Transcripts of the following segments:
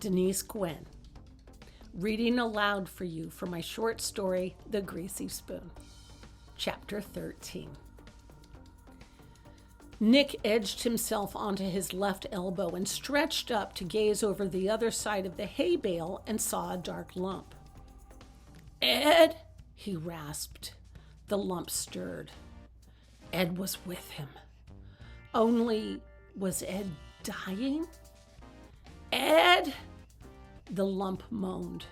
Denise Gwen, reading aloud for you from my short story, The Greasy Spoon, Chapter 13. Nick edged himself onto his left elbow and stretched up to gaze over the other side of the hay bale and saw a dark lump. "Ed," he rasped. The lump stirred. Ed was with him. Only, was Ed dying? "Ed!" The lump moaned.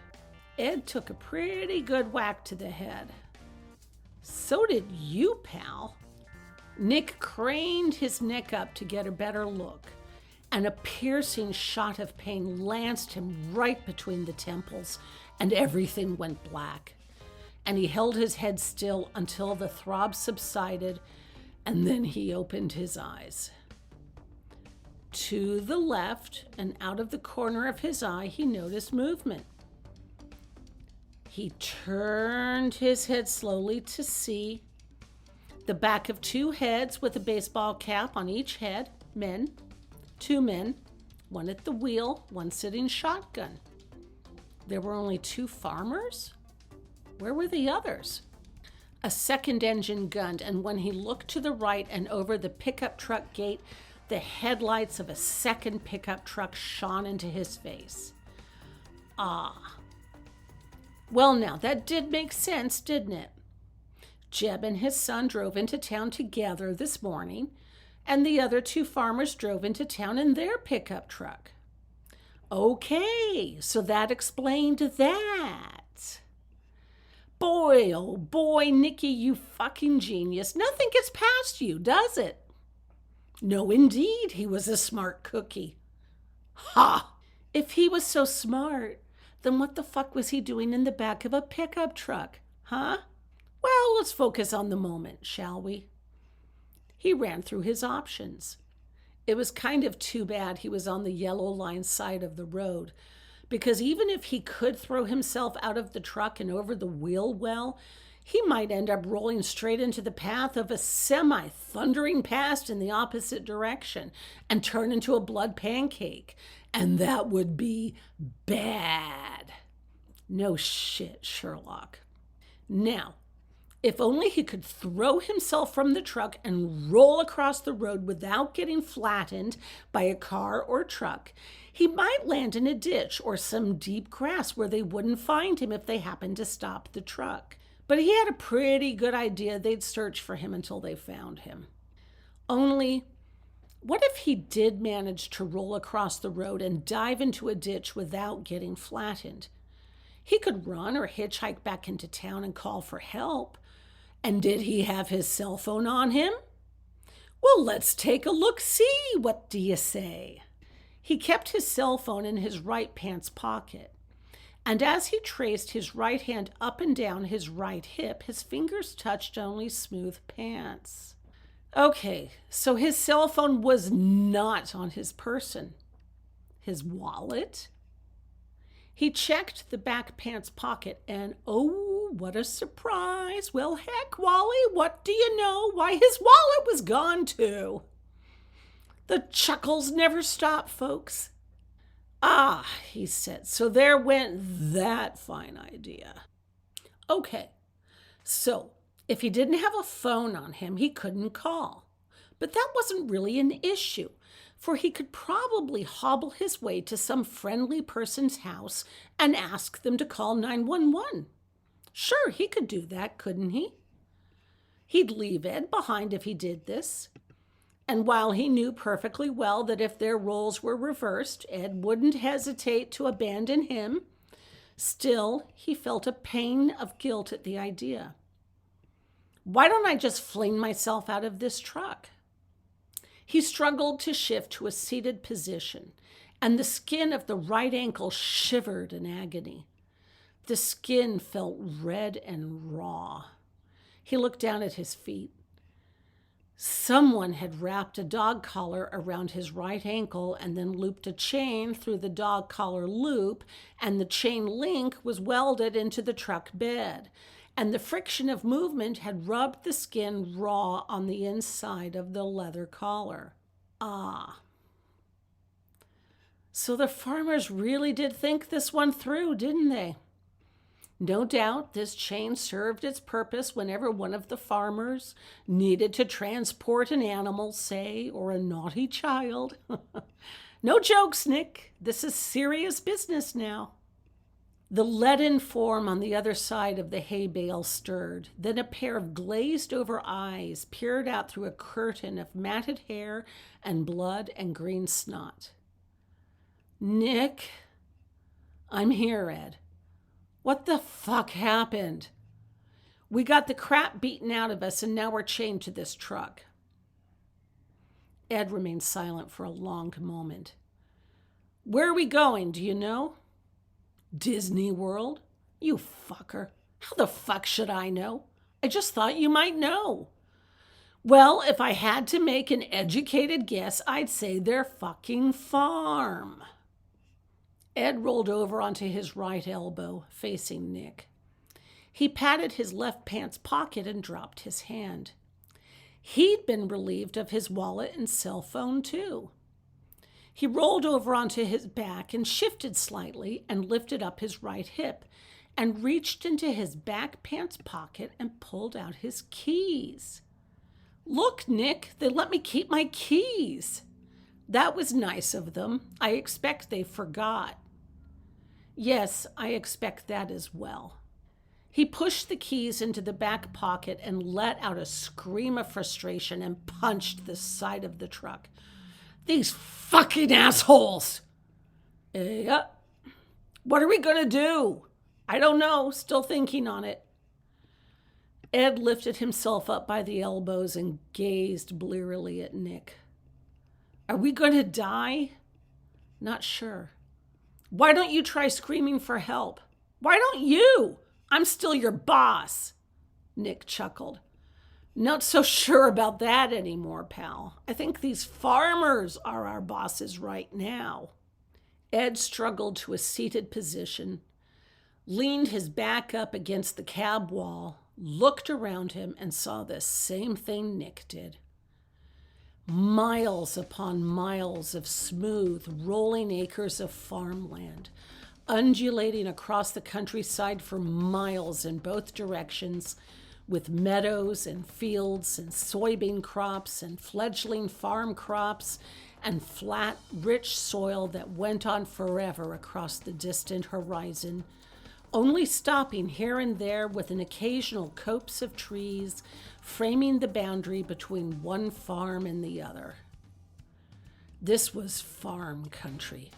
Ed took a pretty good whack to the head. "So did you, pal." Nick craned his neck up to get a better look, and a piercing shot of pain lanced him right between the temples, and everything went black. And he held his head still until the throb subsided, and then he opened his eyes. To the left and out of the corner of his eye, he noticed movement. He turned his head slowly to see the back of two heads with a baseball cap on each head, men, two men, one at the wheel, one sitting shotgun. There were only two farmers? Where were the others? A second engine gunned, and when he looked to the right and over the pickup truck gate, the headlights of a second pickup truck shone into his face. Ah. Well, now, that did make sense, didn't it? Jeb and his son drove into town together this morning, and the other two farmers drove into town in their pickup truck. Okay, so that explained that. Boy, oh boy, Nicky, you fucking genius. Nothing gets past you, does it? No, indeed, he was a smart cookie. Ha! If he was so smart, then what the fuck was he doing in the back of a pickup truck, huh? Well, let's focus on the moment, shall we? He ran through his options. It was kind of too bad he was on the yellow line side of the road, because even if he could throw himself out of the truck and over the wheel well, he might end up rolling straight into the path of a semi thundering past in the opposite direction and turn into a blood pancake. And that would be bad. No shit, Sherlock. Now, if only he could throw himself from the truck and roll across the road without getting flattened by a car or truck, he might land in a ditch or some deep grass where they wouldn't find him if they happened to stop the truck. But he had a pretty good idea they'd search for him until they found him. Only, what if he did manage to roll across the road and dive into a ditch without getting flattened? He could run or hitchhike back into town and call for help. And did he have his cell phone on him? Well, let's take a look-see. What do you say? He kept his cell phone in his right pants pocket. And as he traced his right hand up and down his right hip, his fingers touched only smooth pants. Okay, so his cell phone was not on his person. His wallet? He checked the back pants pocket and, oh, what a surprise. Well, heck, Wally, what do you know? Why, his wallet was gone too. The chuckles never stop, folks. Ah, he said, so there went that fine idea. Okay, so if he didn't have a phone on him, he couldn't call. But that wasn't really an issue, for he could probably hobble his way to some friendly person's house and ask them to call 911. Sure, he could do that, couldn't he? He'd leave Ed behind if he did this. And while he knew perfectly well that if their roles were reversed, Ed wouldn't hesitate to abandon him, still, he felt a pain of guilt at the idea. Why don't I just fling myself out of this truck? He struggled to shift to a seated position, and the skin of the right ankle shivered in agony. The skin felt red and raw. He looked down at his feet. Someone had wrapped a dog collar around his right ankle and then looped a chain through the dog collar loop, and the chain link was welded into the truck bed, and the friction of movement had rubbed the skin raw on the inside of the leather collar. Ah. So the farmers really did think this one through, didn't they? No doubt this chain served its purpose whenever one of the farmers needed to transport an animal, say, or a naughty child. No jokes, Nick. This is serious business now. The leaden form on the other side of the hay bale stirred. Then a pair of glazed-over eyes peered out through a curtain of matted hair and blood and green snot. Nick, I'm here, Ed. What the fuck happened? We got the crap beaten out of us and now we're chained to this truck. Ed remained silent for a long moment. Where are we going, do you know? Disney World? You fucker. How the fuck should I know? I just thought you might know. Well, if I had to make an educated guess, I'd say their fucking farm. Ed rolled over onto his right elbow, facing Nick. He patted his left pants pocket and dropped his hand. He'd been relieved of his wallet and cell phone, too. He rolled over onto his back and shifted slightly and lifted up his right hip and reached into his back pants pocket and pulled out his keys. Look, Nick, they let me keep my keys. That was nice of them. I expect they forgot. Yes, I expect that as well. He pushed the keys into the back pocket and let out a scream of frustration and punched the side of the truck. These fucking assholes! What are we going to do? I don't know, still thinking on it. Ed lifted himself up by the elbows and gazed blearily at Nick. Are we going to die? Not sure. Why don't you try screaming for help? Why don't you? I'm still your boss. Nick chuckled. Not so sure about that anymore, pal. I think these farmers are our bosses right now. Ed struggled to a seated position, leaned his back up against the cab wall, looked around him, and saw the same thing Nick did. Miles upon miles of smooth, rolling acres of farmland, undulating across the countryside for miles in both directions, with meadows and fields and soybean crops and fledgling farm crops and flat, rich soil that went on forever across the distant horizon, only stopping here and there with an occasional copse of trees framing the boundary between one farm and the other. This was farm country,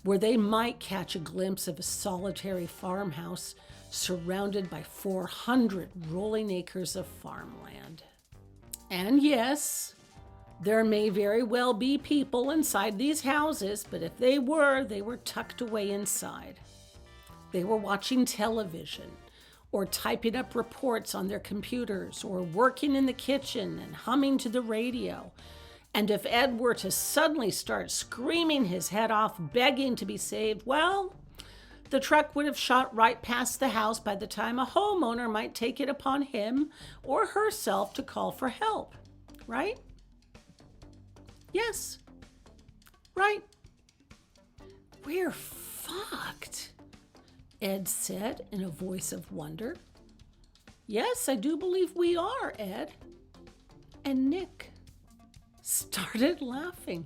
where they might catch a glimpse of a solitary farmhouse surrounded by 400 rolling acres of farmland. And yes, there may very well be people inside these houses, but if they were tucked away inside. They were watching television, or typing up reports on their computers, or working in the kitchen and humming to the radio. And if Ed were to suddenly start screaming his head off, begging to be saved, well, the truck would have shot right past the house by the time a homeowner might take it upon him or herself to call for help, right? Yes, right. We're fucked, Ed said in a voice of wonder. Yes, I do believe we are, Ed. And Nick started laughing.